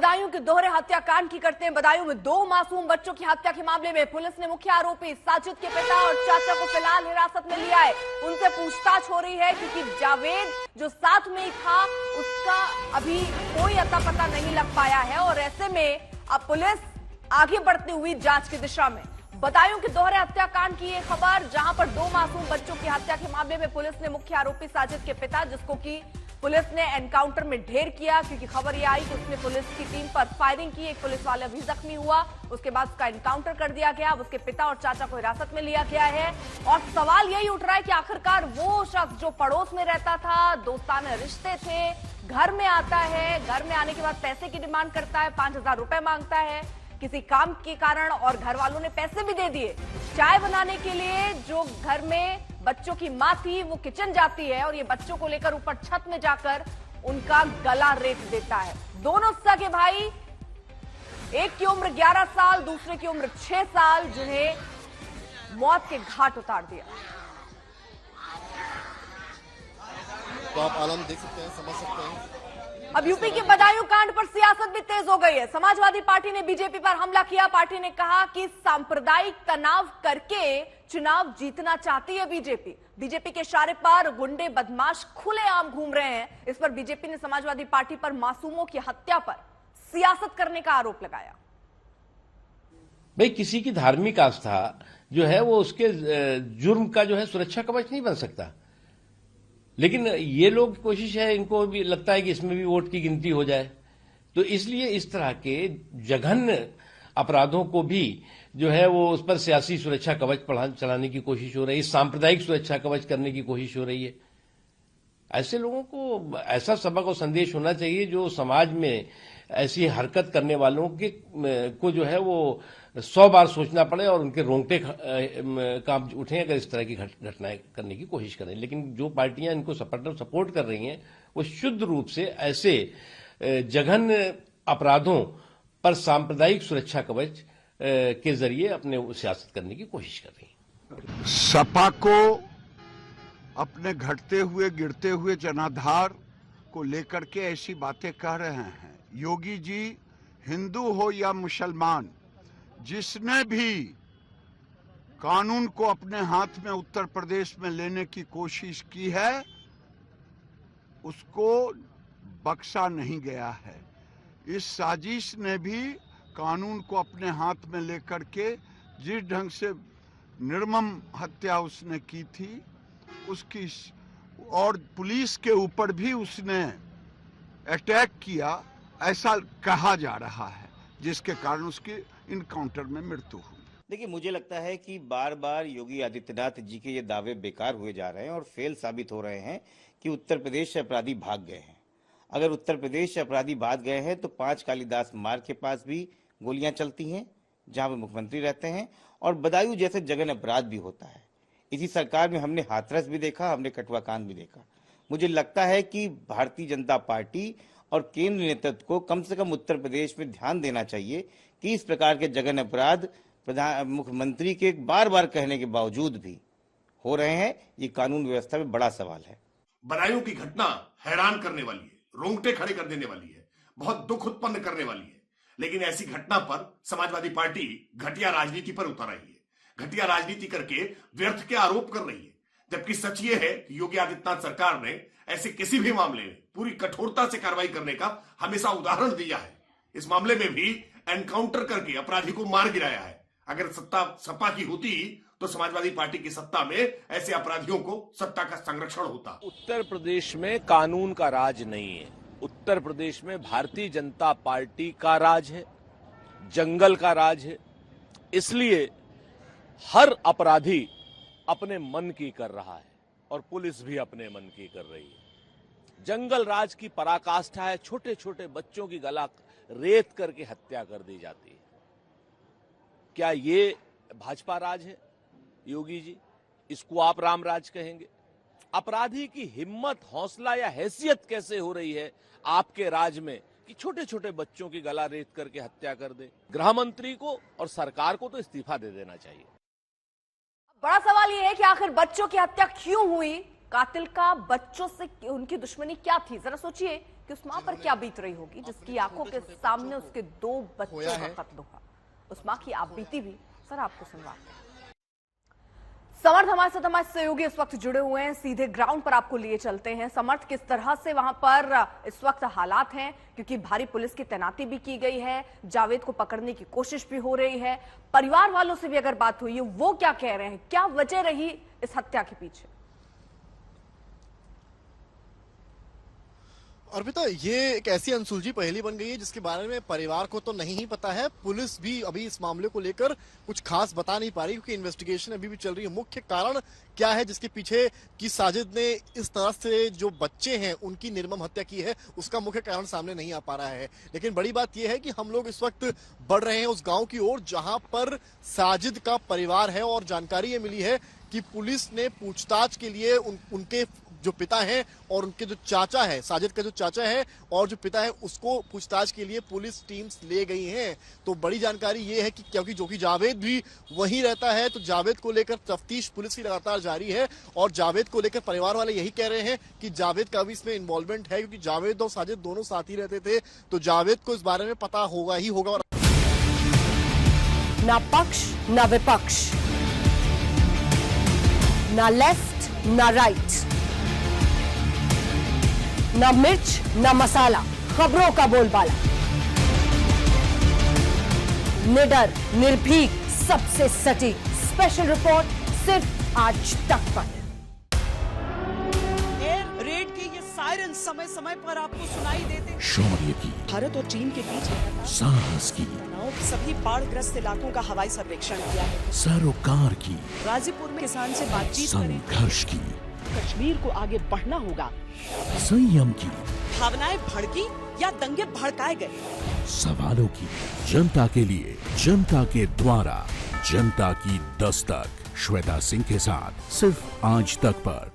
बदायूं के दोहरे हत्याकांड की करते हैं। बदायूं में 2 मासूम बच्चों की हत्या के मामले में पुलिस ने मुख्य आरोपी साजिद के पिता और चाचा को फिलहाल हिरासत में लिया है। उनसे पूछताछ हो रही है क्योंकि जावेद जो साथ में ही था उसका अभी कोई अता पता नहीं लग पाया है और ऐसे में अब पुलिस आगे बढ़ती हुई जांच की दिशा में। बदायूं के दोहरे हत्याकांड की ये खबर, जहां पर 2 मासूम बच्चों की हत्या के मामले में पुलिस ने मुख्य आरोपी साजिद के पिता, जिसको कि पुलिस ने एनकाउंटर में ढेर किया क्योंकि खबर यह आई कि उसने पुलिस की टीम पर फायरिंग की, एक पुलिस वाला भी जख्मी हुआ, उसके बाद उसका एनकाउंटर कर दिया गया। अब उसके पिता और चाचा को हिरासत में लिया गया है और सवाल यही उठ रहा है कि आखिरकार वो शख्स जो पड़ोस में रहता था, दोस्ताना रिश्ते थे, घर में आता है, घर में आने के बाद पैसे की डिमांड करता है, 5,000 रुपए मांगता है किसी काम के कारण और घर वालों ने पैसे भी दे दिए। चाय बनाने के लिए जो घर में बच्चों की मां थी वो किचन जाती है और ये बच्चों को लेकर ऊपर छत में जाकर उनका गला रेत देता है। दोनों सगे भाई, एक की उम्र 11 साल, दूसरे की उम्र 6 साल, जिन्हें मौत के घाट उतार दिया। तो आप आलम देख सकते हैं, समझ सकते हैं। अब यूपी के बदायूं कांड पर सियासत भी तेज हो गई है। समाजवादी पार्टी ने बीजेपी पर हमला किया। पार्टी ने कहा कि सांप्रदायिक तनाव करके चुनाव जीतना चाहती है बीजेपी। बीजेपी के इशारे पर गुंडे बदमाश खुलेआम घूम रहे हैं। इस पर बीजेपी ने समाजवादी पार्टी पर मासूमों की हत्या पर सियासत करने का आरोप लगाया। भाई, किसी की धार्मिक आस्था जो है वो उसके जुर्म का जो है सुरक्षा कवच नहीं बन सकता। लेकिन ये लोग कोशिश है, इनको भी लगता है कि इसमें भी वोट की गिनती हो जाए, तो इसलिए इस तरह के जघन्य अपराधों को भी जो है वो उस पर सियासी सुरक्षा कवच चलाने की कोशिश हो रही है, सांप्रदायिक सुरक्षा कवच करने की कोशिश हो रही है। ऐसे लोगों को ऐसा सबक और संदेश होना चाहिए जो समाज में ऐसी हरकत करने वालों के को जो है वो 100 बार सोचना पड़े और उनके रोंगटे काम उठें अगर इस तरह की घटनाएं करने की कोशिश करें। लेकिन जो पार्टियां इनको सपोर्ट कर रही हैं वो शुद्ध रूप से ऐसे जघन्य अपराधों पर सांप्रदायिक सुरक्षा कवच के जरिए अपने सियासत करने की कोशिश कर रही हैं। सपा को अपने घटते हुए गिरते हुए जनाधार को लेकर के ऐसी बातें कह रहे हैं। योगी जी, हिंदू हो या मुसलमान, जिसने भी कानून को अपने हाथ में उत्तर प्रदेश में लेने की कोशिश की है उसको बख्शा नहीं गया है। इस साजिश ने भी कानून को अपने हाथ में लेकर के जिस ढंग से निर्मम हत्या उसने की थी उसकी, और पुलिस के ऊपर भी उसने अटैक किया, ऐसा कहा जा रहा है, जिसके कारण उसकी इनकाउंटर में मृत्यु हुई। देखिए, मुझे लगता है कि बार बार योगी आदित्यनाथ जी के ये दावे बेकार हुए जा रहे हैं और फेल साबित हो रहे हैं कि उत्तर प्रदेश से अपराधी भाग गए हैं। अगर उत्तर प्रदेश से अपराधी भाग गए हैं तो 5 कालिदास मार्ग के पास भी गोलियां चलती हैं जहां पे मुख्यमंत्री रहते हैं, और बदायूं जैसे जघन्य अपराध भी होता है। इसी सरकार में हमने हाथरस भी देखा, हमने कठुआ कांड भी देखा। मुझे लगता है कि भारतीय जनता पार्टी और केंद्र नेतृत्व को कम से कम उत्तर प्रदेश में ध्यान देना चाहिए कि इस प्रकार के जघन्य अपराध मुख्यमंत्री के बार बार कहने के बावजूद भी हो रहे हैं। ये कानून व्यवस्था में बड़ा सवाल है। बदायूं की घटना हैरान करने वाली है, रोंगटे खड़े कर देने वाली है, बहुत दुख उत्पन्न करने वाली है। लेकिन ऐसी घटना पर समाजवादी पार्टी घटिया राजनीति पर उतर रही है, घटिया राजनीति करके व्यर्थ के आरोप कर रही है। जबकि सच ये है कि योगी आदित्यनाथ सरकार ने ऐसे किसी भी मामले में पूरी कठोरता से कार्रवाई करने का हमेशा उदाहरण दिया है। इस मामले में भी एनकाउंटर करके अपराधी को मार गिराया है। अगर सत्ता सपा की होती तो समाजवादी पार्टी की सत्ता में ऐसे अपराधियों को सत्ता का संरक्षण होता। उत्तर प्रदेश में कानून का राज नहीं है, उत्तर प्रदेश में भारतीय जनता पार्टी का राज है, जंगल का राज है। इसलिए हर अपराधी अपने मन की कर रहा है और पुलिस भी अपने मन की कर रही है। जंगल राज की पराकाष्ठा है, छोटे छोटे बच्चों की गला रेत करके हत्या कर दी जाती है। क्या ये भाजपा राज है योगी जी? इसको आप राम राज कहेंगे? अपराधी की हिम्मत, हौसला या हैसियत कैसे हो रही है आपके राज में कि छोटे छोटे बच्चों की गला रेत करके हत्या कर दे? गृह मंत्री को और सरकार को तो इस्तीफा दे देना चाहिए। बड़ा सवाल यह है कि आखिर बच्चों की हत्या क्यों हुई? कातिल का बच्चों से उनकी दुश्मनी क्या थी? जरा सोचिए कि उस मां पर क्या बीत रही होगी जिसकी आंखों के सामने उसके 2 बच्चों का कत्ल हुआ। उस मां की आप बीती भी सर आपको सुनवाते हैं। समर्थ हमारे साथ हमारे सहयोगी इस वक्त जुड़े हुए हैं, सीधे ग्राउंड पर आपको लिए चलते हैं। समर्थ, किस तरह से वहां पर इस वक्त हालात हैं, क्योंकि भारी पुलिस की तैनाती भी की गई है, जावेद को पकड़ने की कोशिश भी हो रही है, परिवार वालों से भी अगर बात हुई है वो क्या कह रहे हैं, क्या वजह रही इस हत्या के पीछे? अर्पिता, ये एक ऐसी अनसुलझी पहेली बन गई है जिसके बारे में परिवार को तो नहीं ही पता है। पुलिस भी अभी इस मामले को लेकर कुछ खास बता नहीं पा रही, क्योंकि इन्वेस्टिगेशन अभी भी चल रही है। मुख्य कारण क्या है जिसके पीछे कि साजिद ने इस तरह से जो बच्चे हैं उनकी निर्मम हत्या की है, उसका मुख्य कारण सामने नहीं आ पा रहा है। लेकिन बड़ी बात यह है कि हम लोग इस वक्त बढ़ रहे हैं उस गांव की ओर जहां पर साजिद का परिवार है, और जानकारी ये मिली है कि पुलिस ने पूछताछ के लिए उनके जो पिता हैं और उनके जो चाचा है, साजिद का जो चाचा है और जो पिता है, उसको पूछताछ के लिए पुलिस टीम्स ले गई हैं। तो बड़ी जानकारी ये है कि क्योंकि जो कि जावेद भी वहीं रहता है, तो जावेद को लेकर तफ्तीश पुलिस की लगातार जारी है। और जावेद को लेकर परिवार वाले यही कह रहे हैं कि जावेद का भी इसमें इन्वॉल्वमेंट है, क्योंकि जावेद और साजिद दोनों साथ ही रहते थे, तो जावेद को इस बारे में पता होगा ही होगा। ना पक्ष ना विपक्ष, ना लेफ्ट ना राइट, ना मिर्च ना मसाला, खबरों का बोलबाला, निडर निर्भीक सबसे सटीक स्पेशल रिपोर्ट सिर्फ आज तक पर। एयर रेड के ये सायरन समय समय पर आपको सुनाई देते। शौर्य की, भारत और चीन के बीच साहस की, सभी बाढ़ग्रस्त इलाकों का हवाई सर्वेक्षण किया है। सरोकार की, गाजीपुर में किसान से बातचीत करें। संघर्ष की, कश्मीर को आगे बढ़ना होगा। संयम की, भावनाएं भड़की या दंगे भड़काए गए, सवालों की, जनता के लिए, जनता के द्वारा, जनता की दस्तक। श्वेता सिंह के साथ सिर्फ आज तक पर।